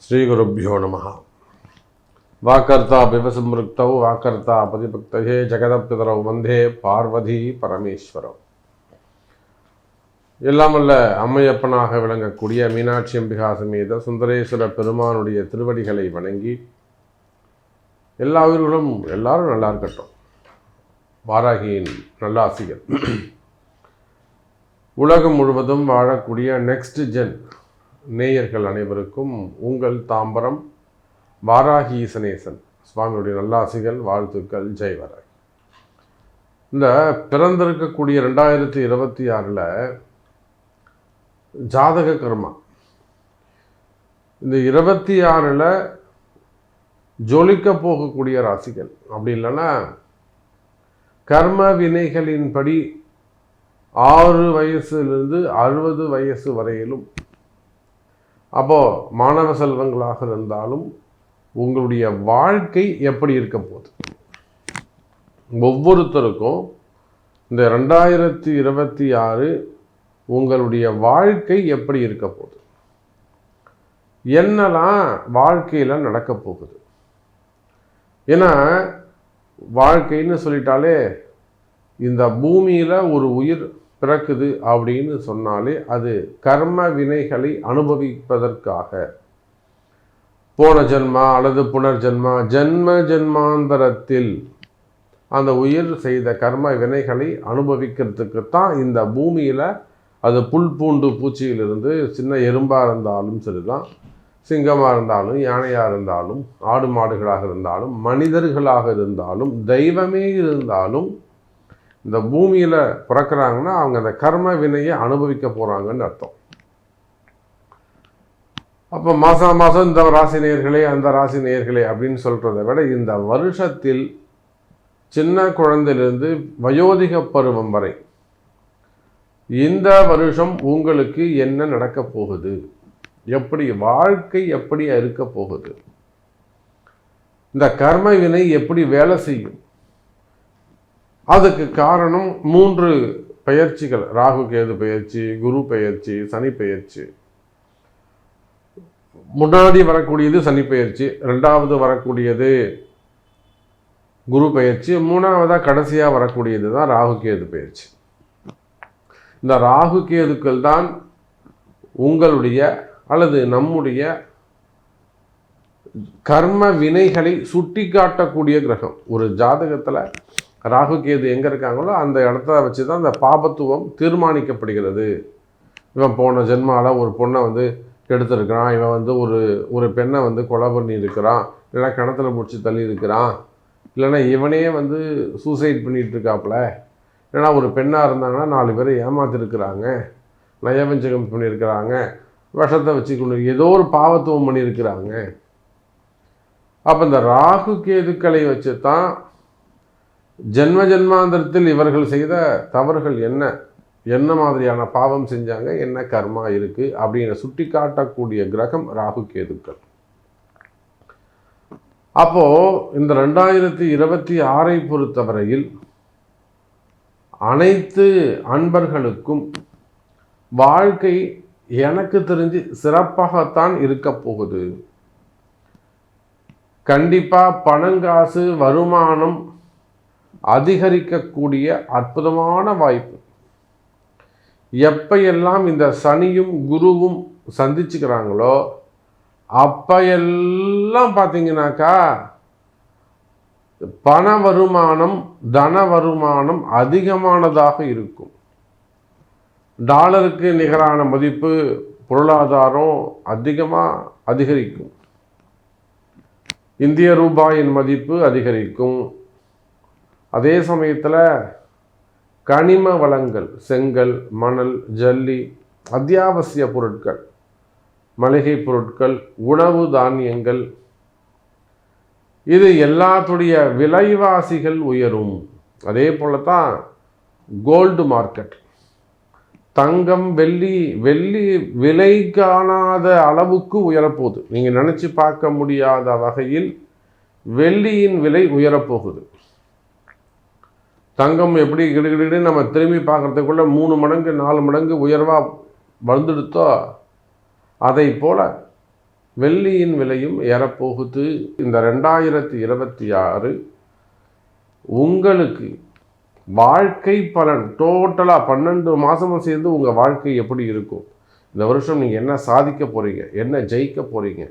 ஸ்ரீகுருப்போ நம. வாக்கர்த்தா பிவசம்ருக்தௌ வாக்கர்த்தா பதிபக்தயே ஜெகதப்பிதரௌ வந்தே பார்வதி பரமேஸ்வரௌ. எல்லாம் வல்ல அம்மையப்பனாக விளங்கக்கூடிய மீனாட்சி அம்பிகா சமேத சுந்தரேஸ்வர பெருமானுடைய திருவடிகளை வணங்கி எல்லா உயிர்களும் எல்லாரும் நல்லா இருக்கட்டும். வாராகியின் நல்லாசிகள். உலகம் முழுவதும் வாழக்கூடிய நெக்ஸ்ட் ஜென் நேயர்கள் அனைவருக்கும் உங்கள் தாம்பரம் வாராகி ஈசனேசன் சுவாமியுடைய நல்லாசிகள், வாழ்த்துக்கள். ஜெய் வாராகி. இந்த பிறந்திருக்கக்கூடிய 2026 ஜாதக கர்மா, இந்த 26 ஜொலிக்க போகக்கூடிய ராசிகள், அப்படி இல்லைன்னா கர்ம வினைகளின்படி 6 வயசுலேருந்து 60 வயசு வரையிலும், அப்போது மாணவ செல்வங்களாக இருந்தாலும் உங்களுடைய வாழ்க்கை எப்படி இருக்க போகுது, ஒவ்வொருத்தருக்கும் இந்த 2026 உங்களுடைய வாழ்க்கை எப்படி இருக்க போகுது, என்னெல்லாம் வாழ்க்கையில் நடக்க போகுது. ஏன்னா வாழ்க்கைன்னு சொல்லிட்டாலே இந்த பூமியில் ஒரு உயிர் பிறக்குது அப்படின்னு சொன்னாலே அது கர்ம வினைகளை அனுபவிப்பதற்காக போன ஜென்மா அல்லது புனர்ஜென்மா ஜென்மாந்தரத்தில் அந்த உயிர் செய்த கர்ம வினைகளை அனுபவிக்கிறதுக்கு தான் இந்த பூமியில், அது புல் பூண்டு பூச்சியிலிருந்து சின்ன எறும்பாக இருந்தாலும் சரிதான், சிங்கமாக இருந்தாலும் யானையாக இருந்தாலும் ஆடு மாடுகளாக இருந்தாலும் மனிதர்களாக இருந்தாலும் தெய்வமே இருந்தாலும் இந்த பூமியில் பிறக்கிறாங்கன்னா அவங்க அந்த கர்ம வினையை அனுபவிக்க போகிறாங்கன்னு அர்த்தம். அப்போ மாதம் மாதம் இந்த ராசி நேயர்களே அந்த ராசி நேயர்களே அப்படின்னு சொல்கிறத விட இந்த வருஷத்தில் சின்ன குழந்தையிலிருந்து வயோதிக பருவம் வரை இந்த வருஷம் உங்களுக்கு என்ன நடக்க போகுது, எப்படி வாழ்க்கை எப்படி இருக்க போகுது, இந்த கர்ம வினை எப்படி வேலை செய்யும். அதுக்கு காரணம் 3 பெயர்ச்சிகள்: ராகு கேது பெயர்ச்சி, குரு பெயர்ச்சி, சனி பெயர்ச்சி. முன்னாடி வரக்கூடியது சனி பெயர்ச்சி, 2வது வரக்கூடியது குரு பெயர்ச்சி, 3வதாக கடைசியாக வரக்கூடியது தான் ராகு கேது பெயர்ச்சி. இந்த ராகு கேதுக்கள் தான் உங்களுடைய அல்லது நம்முடைய கர்ம வினைகளை சுட்டி காட்டக்கூடிய கிரகம். ஒரு ஜாதகத்தில் ராகு கேது எங்கே இருக்காங்களோ அந்த இடத்த வச்சு தான் அந்த பாபத்துவம் தீர்மானிக்கப்படுகிறது. இவன் போன ஜென்மாவில் ஒரு பொண்ணை கெடுத்துருக்கிறான், இவன் ஒரு பெண்ணை கொலை பண்ணி இருக்கிறான், இல்லைன்னா கிணத்துல முடிச்சு தள்ளி இருக்கிறான், இல்லைன்னா இவனே சூசைட் பண்ணிகிட்டு இருக்காப்புல, இல்லைன்னா ஒரு பெண்ணாக இருந்தாங்கன்னா 4 பேரை ஏமாத்திருக்கிறாங்க, நயவஞ்சகம் பண்ணியிருக்கிறாங்க, விஷத்தை வச்சு கொண்டு ஏதோ ஒரு பாவத்துவம் பண்ணியிருக்கிறாங்க. அப்போ இந்த ராகு கேதுக்களை வச்சு தான் ஜென்மாந்தரத்தில் இவர்கள் செய்த தவறுகள் என்ன மாதிரியான பாவம் செஞ்சாங்க, என்ன கர்மா இருக்குது அப்படின்னு சுட்டி காட்டக்கூடிய கிரகம் ராகு கேதுக்கள். அப்போது இந்த 2026 பொறுத்தவரையில் அனைத்து அன்பர்களுக்கும் வாழ்க்கை எனக்கு தெரிஞ்சு சிறப்பாகத்தான் இருக்க போகுது. கண்டிப்பாக பணங்காசு வருமானம் அதிகரிக்கக்கூடிய அற்புதமான வாய்ப்பு. எப்பையெல்லாம் இந்த சனியும் குருவும் சந்திச்சுக்கிறாங்களோ அப்பையெல்லாம் பார்த்தீங்கன்னாக்கா பண வருமானம் தன வருமானம் அதிகமானதாக இருக்கும். டாலருக்கு நிகரான மதிப்பு பொருளாதாரம் அதிகமாக அதிகரிக்கும். இந்திய ரூபாயின் மதிப்பு அதிகரிக்கும். அதே சமயத்தில் கனிம வளங்கள், செங்கல், மணல், ஜல்லி, அத்தியாவசிய பொருட்கள், மளிகை பொருட்கள், உணவு தானியங்கள், இது எல்லாத்துடைய விலைவாசிகள் உயரும். அதே போல தான் கோல்டு மார்க்கெட், தங்கம், வெள்ளி விலை காணாத அளவுக்கு உயரப்போகுது. நீங்கள் நினச்சி பார்க்க முடியாத வகையில் வெள்ளியின் விலை உயரப்போகுது. தங்கம் எப்படி கிடுகிடு நம்ம திரும்பி பார்க்குறதுக்குள்ள 3 மடங்கு 4 மடங்கு உயர்வாக வந்துடுத்தோ, அதை போல் வெள்ளியின் விலையும் ஏறப்போகுது. இந்த 2026 உங்களுக்கு வாழ்க்கை பலன் டோட்டலாக 12 மாதமும் சேர்ந்து உங்கள் வாழ்க்கை எப்படி இருக்கும், இந்த வருஷம் நீங்கள் என்ன சாதிக்க போகிறீங்க, என்ன ஜெயிக்க போகிறீங்க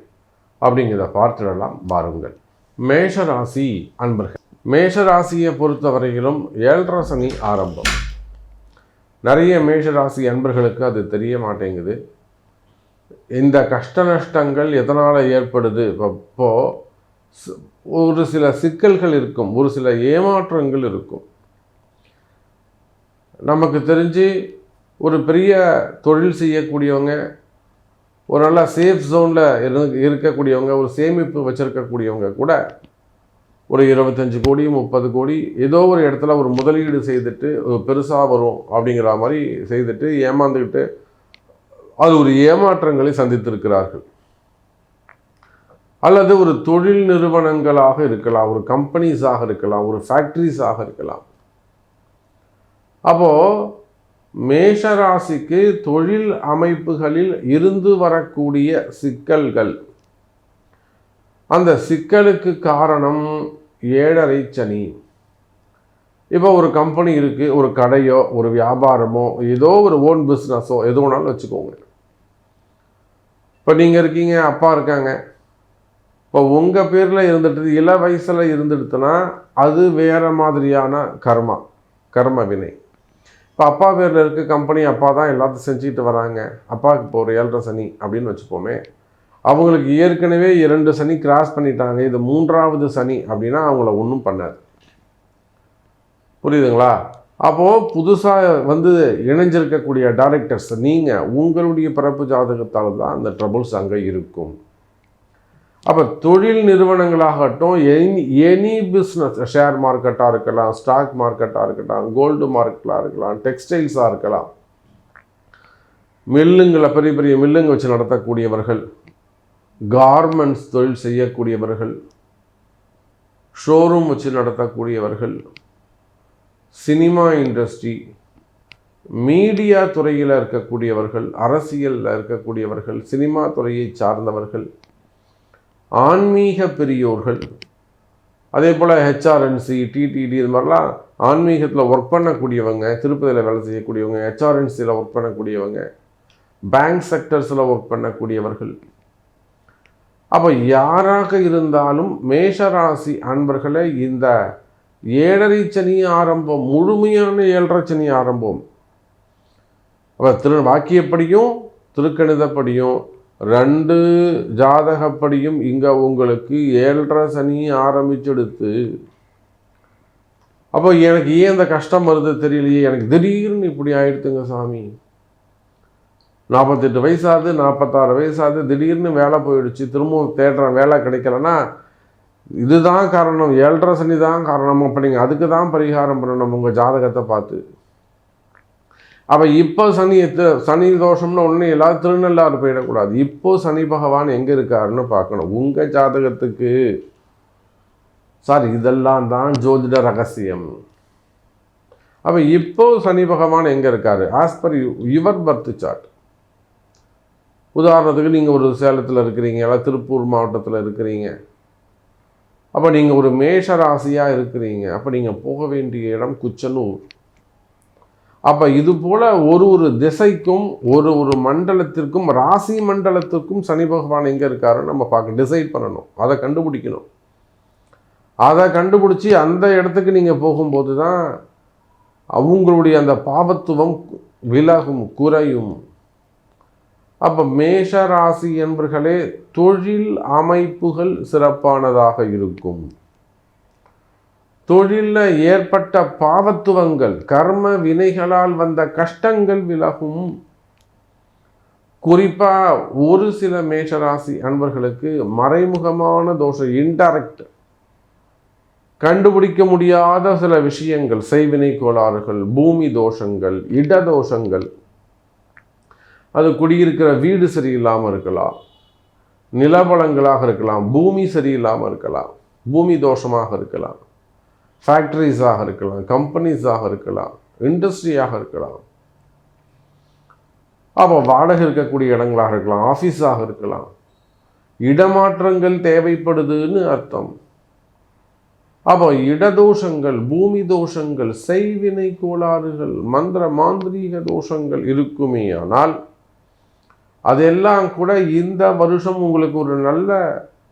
அப்படிங்கிறத பார்த்துடலாம் வாருங்கள். மேஷராசி அன்பர்கள், மேஷராசியை பொறுத்தவரையிலும் 7.5 சனி ஆரம்பம். நிறைய மேஷராசி அன்பர்களுக்கு அது தெரிய மாட்டேங்குது. இந்த கஷ்ட நஷ்டங்கள் எதனால் ஏற்படுது? இப்போது ஒரு சில சிக்கல்கள் இருக்கும், ஒரு சில ஏமாற்றங்கள் இருக்கும். நமக்கு தெரிஞ்சு ஒரு பெரிய தொழில் செய்யக்கூடியவங்க, ஒரு நல்ல சேஃப் ஜோனில் இருக்கக்கூடியவங்க, ஒரு சேமிப்பு வச்சுருக்கக்கூடியவங்க கூட ஒரு 25 கோடி 30 கோடி ஏதோ ஒரு இடத்துல ஒரு முதலீடு செய்துட்டு பெருசாக வரும் அப்படிங்கிற மாதிரி செய்துட்டு ஏமாந்துக்கிட்டு அது ஒரு ஏமாற்றங்களை சந்தித்திருக்கிறார்கள். அல்லது ஒரு தொழில் நிறுவனங்களாக இருக்கலாம், ஒரு கம்பெனிஸாக இருக்கலாம், ஒரு ஃபேக்ட்ரிஸாக இருக்கலாம். அப்போது மேஷராசிக்கு தொழில் அமைப்புகளில் இருந்து வரக்கூடிய சிக்கல்கள், அந்த சிக்கலுக்கு காரணம் 7.5 சனி. இப்போ ஒரு கம்பெனி இருக்குது, ஒரு கடையோ ஒரு வியாபாரமோ ஏதோ ஒரு ஓன் பிஸ்னஸோ எது வேணாலும் வச்சுக்கோங்க. இப்போ நீங்கள் இருக்கீங்க, அப்பா இருக்காங்க, இப்போ உங்கள் பேரில் இருந்துட்டு இள வயசில் இருந்துடுத்துனா அது வேறு மாதிரியான கர்ம வினை. இப்போ அப்பா பேரில் இருக்க கம்பெனி, அப்பா தான் எல்லாத்தையும் செஞ்சுக்கிட்டு வராங்க, அப்பாவுக்கு இப்போ ஒரு 7.5 சனி அப்படின்னு வச்சுப்போமே. அவங்களுக்கு ஏற்கனவே 2 சனி கிராஸ் பண்ணிட்டாங்க, இது 3வது சனி அப்படின்னா அவங்கள ஒன்றும் பண்ணாது. புரியுதுங்களா? அப்போது புதுசாக இணைஞ்சிருக்கக்கூடிய டைரக்டர்ஸ் நீங்கள் உங்களுடைய பிறப்பு ஜாதகத்தால் தான் அந்த ட்ரபுள்ஸ் அங்கே இருக்கும். அப்போ தொழில் நிறுவனங்களாகட்டும், எனி பிஸ்னஸ், ஷேர் மார்க்கெட்டாக இருக்கலாம், ஸ்டாக் மார்க்கெட்டாக இருக்கலாம், கோல்டு மார்க்கெட்டாக இருக்கலாம், டெக்ஸ்டைல்ஸாக இருக்கலாம், மில்லுங்களை பெரிய பெரிய மில்லுங்க வச்சு நடத்தக்கூடியவர்கள், கார்மெண்ட்ஸ் தொழில் செய்யக்கூடியவர்கள், ஷோரூம் வச்சு நடத்தக்கூடியவர்கள், சினிமா இண்டஸ்ட்ரி, மீடியா துறையில் இருக்கக்கூடியவர்கள், அரசியலில் இருக்கக்கூடியவர்கள், சினிமா துறையை சார்ந்தவர்கள், ஆன்மீக பெரியோர்கள், அதே போல் ஹெச்ஆர்என்சி, டிடிடி, இது மாதிரிலாம் ஆன்மீகத்தில் ஒர்க் பண்ணக்கூடியவங்க, திருப்பதியில் வேலை செய்யக்கூடியவங்க, ஹெச்ஆர்என்சியில் ஒர்க் பண்ணக்கூடியவங்க, பேங்க் செக்டர்ஸில் ஒர்க் பண்ணக்கூடியவர்கள். அப்போ யாராக இருந்தாலும் மேஷராசி அன்பர்களை இந்த 7.5 சனி ஆரம்பம், முழுமையான 7.5 சனி ஆரம்பம். அப்போ வாக்கியப்படியும் திருக்கணிதப்படியும் 2 ஜாதகப்படியும் இங்கே உங்களுக்கு 7.5 சனி ஆரம்பிச்செடுத்து. அப்போ எனக்கு ஏன் இந்த கஷ்டம் வருது தெரியலையே, எனக்கு திடீர்னு இப்படி ஆயிடுத்துங்க சாமி, 48 வயசாகுது, 46 வயசாகுது, திடீர்னு வேலை போயிடுச்சு, திரும்பவும் தேடுறேன், வேலை கிடைக்கலன்னா இதுதான் காரணம், 7.5 சனி தான் காரணம். அப்போ நீங்கள் அதுக்கு தான் பரிகாரம் பண்ணணும் உங்கள் ஜாதகத்தை பார்த்து. அப்போ இப்போ சனி தோஷம்னு ஒன்று எல்லாரும் திருநள்ளாறு போயிடக்கூடாது. இப்போ சனி பகவான் எங்கே இருக்காருன்னு பார்க்கணும் உங்கள் ஜாதகத்துக்கு. சார், இதெல்லாம் தான் ஜோதிட ரகசியம். அப்போ இப்போ சனி பகவான் எங்கே இருக்காரு? As per your birth chart. உதாரணத்துக்கு நீங்கள் ஒரு சேலத்தில் இருக்கிறீங்க, இல்லை திருப்பூர் மாவட்டத்தில் இருக்கிறீங்க, அப்போ நீங்கள் ஒரு மேஷ ராசியாக இருக்கிறீங்க, அப்போ நீங்கள் போக வேண்டிய இடம் குச்சனூர். அப்போ இது போல் ஒரு திசைக்கும் ஒரு மண்டலத்திற்கும், ராசி மண்டலத்திற்கும் சனி பகவான் எங்கே இருக்காருன்னு நம்ம டிசைட் பண்ணணும், அதை கண்டுபிடிக்கணும். அதை கண்டுபிடிச்சி அந்த இடத்துக்கு நீங்கள் போகும்போது தான் அவங்களுடைய அந்த பாவத்துவம் விலகும், குறையும். அப்போ மேஷ ராசி என்பர்களே, தொழில் அமைப்புகள் சிறப்பானதாக இருக்கும். தொழிலில் ஏற்பட்ட பாவத்துவங்கள், கர்ம வினைகளால் வந்த கஷ்டங்கள் விலகும். குறிப்பாக ஒரு சில மேஷராசி அன்பர்களுக்கு மறைமுகமான தோஷம், இன்டைரக்ட், கண்டுபிடிக்க முடியாத சில விஷயங்கள், செய்வினை கோளாறுகள், பூமி தோஷங்கள், இடதோஷங்கள், அது குடியிருக்கிற வீடு சரியில்லாமல் இருக்கலாம், நிலவளங்களாக இருக்கலாம், பூமி சரியில்லாமல் இருக்கலாம், பூமி தோஷமாக இருக்கலாம், ஃபேக்ட்ரிஸாக இருக்கலாம், கம்பெனிஸாக இருக்கலாம், இண்டஸ்ட்ரியாக இருக்கலாம், அப்போ வாடகை இருக்கக்கூடிய இடங்களாக இருக்கலாம், ஆஃபீஸாக இருக்கலாம். இடமாற்றங்கள் தேவைப்படுதுன்னு அர்த்தம். அப்போ இடதோஷங்கள், பூமி தோஷங்கள், செய்வினை கோளாறுகள், மந்திர மாந்திரீக தோஷங்கள் இருக்குமே. ஆனால் அதெல்லாம் கூட இந்த வருஷம் உங்களுக்கு ஒரு நல்ல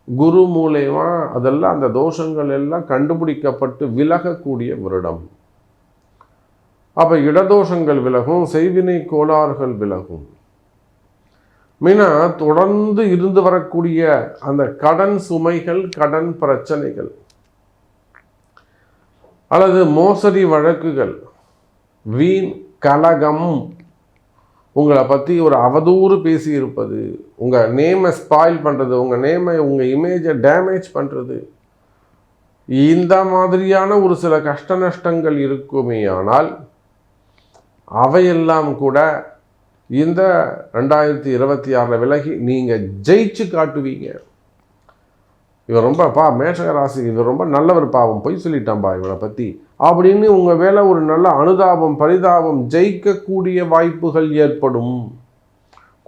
குரு மூலமா அதெல்லாம் அந்த தோஷங்கள் எல்லாம் கண்டுபிடிக்கப்பட்டு விலகக்கூடிய வருடம். அப்போ இடதோஷங்கள் விலகும், செய்வினை கோளாறுகள் விலகும். மீனா தொடர்ந்து இருந்து வரக்கூடிய அந்த கடன் சுமைகள், கடன் பிரச்சனைகள் அல்லது மோசடி வழக்குகள், வீண் கலகம், உங்களை பற்றி ஒரு அவதூறு பேசியிருப்பது, உங்கள் நேமை ஸ்பாயில் பண்ணுறது, உங்கள் நேமை, உங்கள் இமேஜை டேமேஜ் பண்ணுறது, இந்த மாதிரியான ஒரு சில கஷ்ட நஷ்டங்கள் இருக்குமே. ஆனால் அவையெல்லாம் கூட இந்த 2026 விலகி நீங்கள் ஜெயிச்சு காட்டுவீங்க. இவன் ரொம்ப மேஷக ராசி, இவர் ரொம்ப நல்லவர், பாவம் பொய் சொல்லிட்டான்பா இவனை பற்றி அப்படின்னு உங்கள் வேலை ஒரு நல்ல அனுதாபம், பரிதாபம், ஜெயிக்கக்கூடிய வாய்ப்புகள் ஏற்படும்.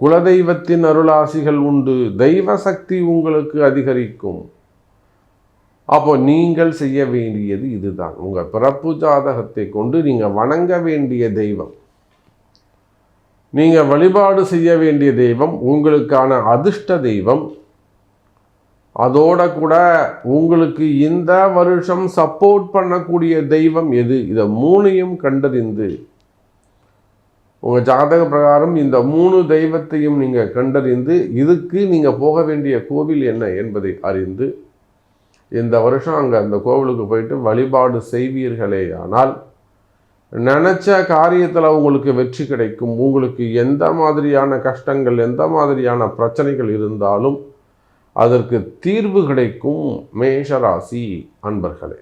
குலதெய்வத்தின் அருளாசிகள் உண்டு, தெய்வ சக்தி உங்களுக்கு அதிகரிக்கும். அப்போ நீங்கள் செய்ய வேண்டியது இதுதான். உங்கள் பிறப்பு ஜாதகத்தை கொண்டு நீங்கள் வணங்க வேண்டிய தெய்வம், நீங்கள் வழிபாடு செய்ய வேண்டிய தெய்வம், உங்களுக்கான அதிர்ஷ்ட தெய்வம், அதோட கூட உங்களுக்கு இந்த வருஷம் சப்போர்ட் பண்ணக்கூடிய தெய்வம் எது, இதை 3ஐயும் கண்டறிந்து உங்கள் ஜாதக பிரகாரம் இந்த 3 தெய்வத்தையும் நீங்கள் கண்டறிந்து இதுக்கு நீங்கள் போக வேண்டிய கோவில் என்ன என்பதை அறிந்து இந்த வருஷம் அங்கே அந்த கோவிலுக்கு போயிட்டு வழிபாடு செய்வீர்களே. ஆனால் நினச்ச காரியத்தில் உங்களுக்கு வெற்றி கிடைக்கும். உங்களுக்கு எந்த மாதிரியான கஷ்டங்கள், எந்த மாதிரியான பிரச்சனைகள் இருந்தாலும் அதற்கு தீர்வு கிடைக்கும். மேஷராசி அன்பர்களே.